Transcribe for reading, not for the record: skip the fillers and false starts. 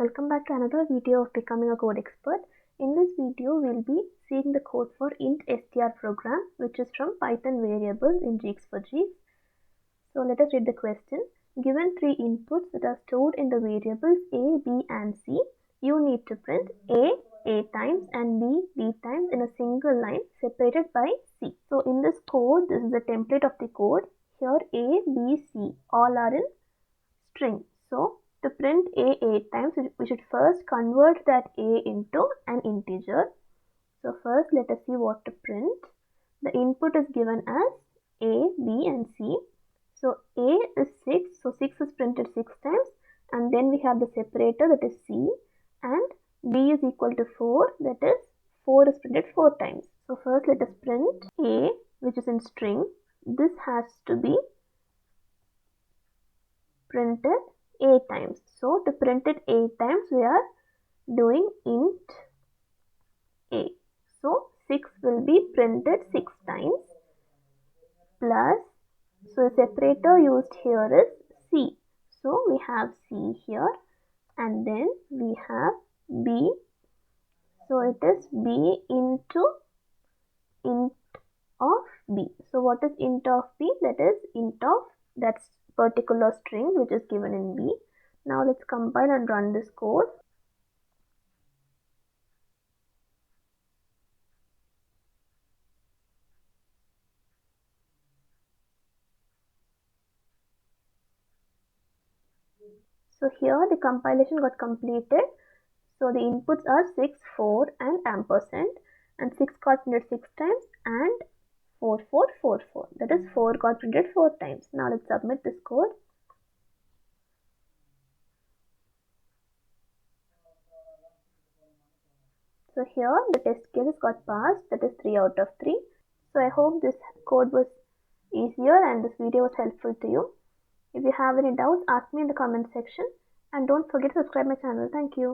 Welcome back to another video of Becoming a Code Expert. In this video, we'll be seeing the code for Int Str program, which is from Python variables in GeeksForGeeks. So let us read the question. Given three inputs that are stored in the variables a, b, and c, you need to print a times, and b times in a single line separated by c. So in this code, this is the template of the code. Here a, b, c all are in string. So to print a times, we should first convert that a into an integer. So first let us see what to print. The input is given as a, b, and c. So a is 6, so 6 is printed 6 times, and then we have the separator, that is c, and b is equal to 4, that is 4 is printed 4 times. So first let us print a, which is in string. This has to be printed a times. So to print it a times, we are doing int a. So 6 will be printed 6 times plus, so the separator used here is c. So we have c here, and then we have b. So it is b into int of b. So what is int of b? That is int of that particular string which is given in b. Now let's compile and run this code. So here the compilation got completed. So the inputs are 6, 4 and ampersand, and 6 got printed 6 times and 4, 4, 4, 4. That is 4 got printed 4 times. Now let's submit this code. So here the test cases got passed, that is 3 out of 3. So I hope this code was easier and this video was helpful to you. If you have any doubts, ask me in the comment section, and don't forget to subscribe my channel. Thank you.